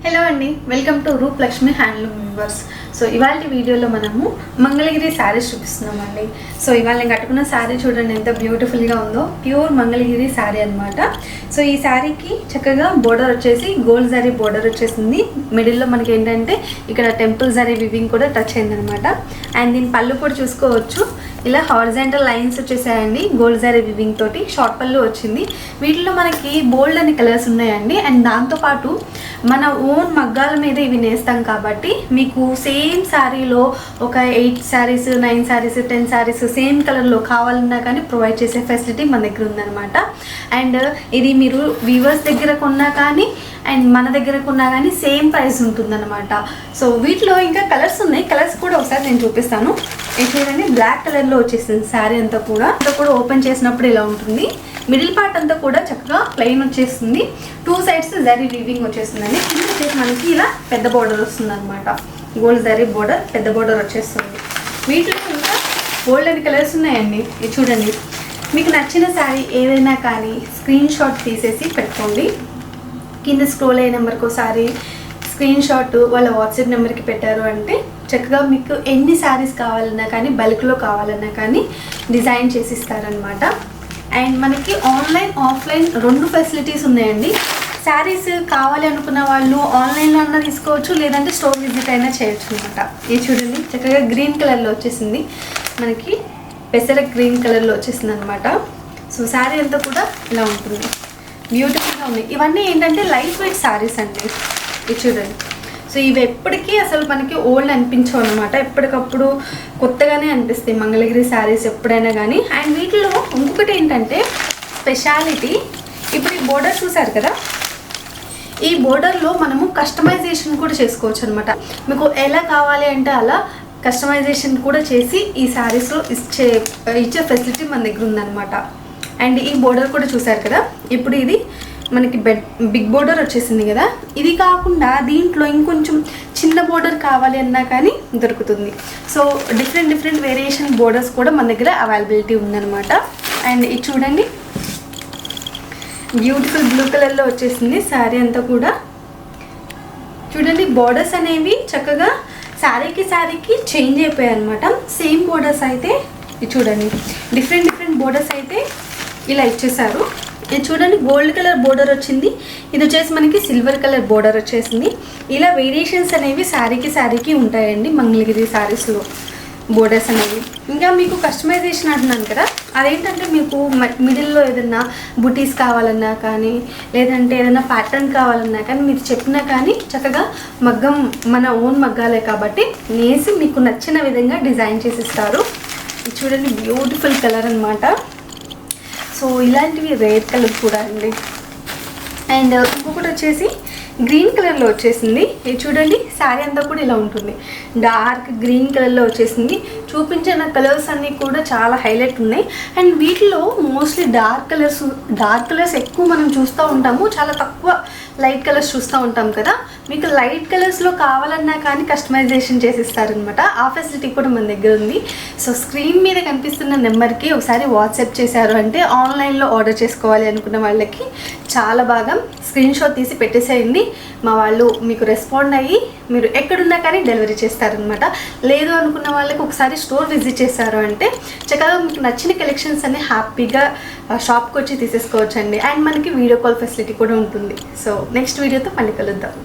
Hello అండి, welcome to Roop Lakshmi handloom weavers. So ఇవాళ వీడియోలో మనము మంగళగిరి శారీస్ చూపిస్తున్నామండి. సో ఇవాళ నేను కట్టుకున్న శారీ చూడండి ఎంత బ్యూటిఫుల్గా ఉందో. ప్యూర్ మంగళగిరి శారీ అనమాట. సో ఈ శారీకి చక్కగా బోర్డర్ వచ్చేసి గోల్డ్ జరీ బోర్డర్ వచ్చేసింది. మిడిల్లో మనకి ఏంటంటే ఇక్కడ టెంపుల్ జరీ వివింగ్ కూడా టచ్ అయిందనమాట. అండ్ దీని పళ్ళు కూడా చూసుకోవచ్చు, ఇలా హారిజాంటల్ లైన్స్ వచ్చేసాయండి గోల్డ్ జరీ వివింగ్ తోటి. షార్ట్ పళ్ళు వచ్చింది. వీటిలో మనకి బోల్డ్ అని కలర్స్ ఉన్నాయండి. అండ్ దాంతోపాటు మన ఓన్ మగ్గాల మీద ఇవి నేస్తాం కాబట్టి మీకు సేమ్ శారీలో ఒక 8 శారీస్ 9 శారీస్ 10 శారీస్ సేమ్ కలర్లో కావాలన్నా కానీ ప్రొవైడ్ చేసే ఫెసిలిటీ మన దగ్గర ఉందన్నమాట. అండ్ ఇది మీరు వీవర్స్ దగ్గర కొన్నా కానీ అండ్ మన దగ్గర కొన్నా కానీ సేమ్ ప్రైస్ ఉంటుందన్నమాట. సో వీటిలో ఇంకా కలర్స్ ఉన్నాయి. కలర్స్ కూడా ఒకసారి నేను చూపిస్తాను. ఇది చూడండి, బ్లాక్ కలర్లో వచ్చేసింది శారీ అంతా కూడా ఓపెన్ చేసినప్పుడు ఇలా ఉంటుంది. మిడిల్ పార్ట్ అంతా కూడా చక్కగా ప్లెయిన్ వచ్చేస్తుంది. 2 సైడ్స్ జరీ వీవింగ్ వచ్చేస్తుందండి. కింద వచ్చేసి మనకి ఇలా పెద్ద బోర్డర్ వస్తుంది అనమాట. గోల్డ్ జరీ బోర్డర్, పెద్ద బోర్డర్ వచ్చేస్తుంది. వీటిలో ఇంకా గోల్డ్ అని కలర్స్ ఉన్నాయండి. ఇది చూడండి, మీకు నచ్చిన శారీ ఏదైనా కానీ స్క్రీన్ షాట్ తీసేసి పెట్టుకోండి. కింద స్క్రోల్ అయ్యే నెంబర్కి ఒకసారి స్క్రీన్ షాట్ వాళ్ళ వాట్సాప్ నెంబర్కి పెట్టారు అంటే చక్కగా మీకు ఎన్ని శారీస్ కావాలన్నా కానీ బల్క్లో కావాలన్నా కానీ డిజైన్ చేసి ఇస్తారనమాట. అండ్ మనకి ఆన్లైన్ ఆఫ్లైన్ 2 ఫెసిలిటీస్ ఉన్నాయండి. శారీస్ కావాలి అనుకున్న వాళ్ళు ఆన్లైన్లో అన్నా తీసుకోవచ్చు, లేదంటే స్టోర్ విజిట్ అయినా చేయొచ్చు అనమాట. ఇది చూడండి, చక్కగా గ్రీన్ కలర్లో వచ్చేసింది. మనకి పెసర గ్రీన్ కలర్లో వచ్చేసింది అనమాట. సో శారీ అంతా కూడా ఇలా ఉంటుంది, బ్యూటిఫుల్గా ఉన్నాయి. ఇవన్నీ ఏంటంటే లైట్ వెయిట్ శారీస్ అండి. ఇది చూడండి. సో ఇవి ఎప్పటికీ అసలు మనకి ఓల్డ్ అనిపించవు అనమాట. ఎప్పటికప్పుడు కొత్తగానే అనిపిస్తాయి మంగళగిరి శారీస్ ఎప్పుడైనా కానీ. అండ్ వీటిలో ఇంకొకటి ఏంటంటే స్పెషాలిటీ, ఇప్పుడు ఈ బోర్డర్ చూసారు కదా, ఈ బోర్డర్లో మనము కస్టమైజేషన్ కూడా చేసుకోవచ్చు అనమాట. మీకు ఎలా కావాలి అంటే అలా కస్టమైజేషన్ కూడా చేసి ఈ శారీస్లో ఇచ్చే ఫెసిలిటీ మన దగ్గర ఉందన్నమాట. అండ్ ఈ బోర్డర్ కూడా చూసారు కదా, ఇప్పుడు ఇది మనకి బిగ్ బోర్డర్ వచ్చేసింది కదా. ఇది కాకుండా దీంట్లో ఇంకొంచెం చిన్న బోర్డర్ కావాలి అన్నా కానీ దొరుకుతుంది. సో డిఫరెంట్ వేరియేషన్ బోర్డర్స్ కూడా మన దగ్గర అవైలబిలిటీ ఉందన్నమాట. అండ్ ఇది చూడండి, బ్యూటిఫుల్ బ్లూ కలర్లో వచ్చేసింది శారీ అంతా కూడా. చూడండి, బోర్డర్స్ అనేవి చక్కగా శారీకి చేంజ్ అయిపోయాయి అనమాట. సేమ్ బోర్డర్స్ అయితే ఇది చూడండి, డిఫరెంట్ బోర్డర్స్ అయితే ఇలా ఇచ్చేసారు. ఇది చూడండి, గోల్డ్ కలర్ బోర్డర్ వచ్చింది. ఇది వచ్చేసి మనకి సిల్వర్ కలర్ బోర్డర్ వచ్చేసింది. ఇలా వేరియేషన్స్ అనేవి శారీకి ఉంటాయండి మంగళగిరి శారీస్లో బోర్డర్స్ అనేవి. ఇంకా మీకు కస్టమైజేషన్ అంటున్నాను కదా, అదేంటంటే మీకు మిడిల్లో ఏదైనా బుటీస్ కావాలన్నా కానీ లేదంటే ఏదైనా ప్యాటర్న్ కావాలన్నా కానీ మీరు చెప్పినా కానీ చక్కగా మగ్గం మన ఓన్ మగ్గాలే కాబట్టి నేసి మీకు నచ్చిన విధంగా డిజైన్ చేసి ఇస్తారు. చూడండి, బ్యూటిఫుల్ కలర్ అనమాట. సో ఇలాంటివి రేర్ కలర్ కూడా అండి. అండ్ ఇంకొకటి వచ్చేసి గ్రీన్ కలర్లో వచ్చేసింది. ఇది చూడండి, శారీ అంతా కూడా ఇలా ఉంటుంది. డార్క్ గ్రీన్ కలర్లో వచ్చేసింది. చూపించిన కలర్స్ అన్నీ కూడా చాలా హైలైట్ ఉన్నాయి. అండ్ వీటిలో మోస్ట్లీ డార్క్ కలర్స్ ఎక్కువ మనం చూస్తూ ఉంటాము, చాలా తక్కువ లైట్ కలర్స్ చూస్తూ ఉంటాం కదా. మీకు లైట్ కలర్స్లో కావాలన్నా కానీ కస్టమైజేషన్ చేసిస్తారనమాట. ఆ ఫెసిలిటీ కూడా మన దగ్గర ఉంది. సో స్క్రీన్ మీద కనిపిస్తున్న నెంబర్కి ఒకసారి వాట్సాప్ చేశారు అంటే ఆన్లైన్లో ఆర్డర్ చేసుకోవాలి అనుకున్న వాళ్ళకి చాలా బాగా స్క్రీన్ షాట్ తీసి పెట్టేసేయండి. మా వాళ్ళు మీకు రెస్పాండ్ అయ్యి మీరు ఎక్కడున్నా కానీ డెలివరీ చేస్తారనమాట. లేదు అనుకున్న వాళ్ళకి ఒకసారి స్టోర్ విజిట్ చేశారు అంటే చక్కగా మీకు నచ్చిన కలెక్షన్స్ అన్ని హ్యాపీగా షాప్కి వచ్చి తీసేసుకోవచ్చు అండి. అండ్ మనకి వీడియో కాల్ ఫెసిలిటీ కూడా ఉంటుంది. సో నెక్స్ట్ వీడియోతో మళ్ళీ కలుద్దాం.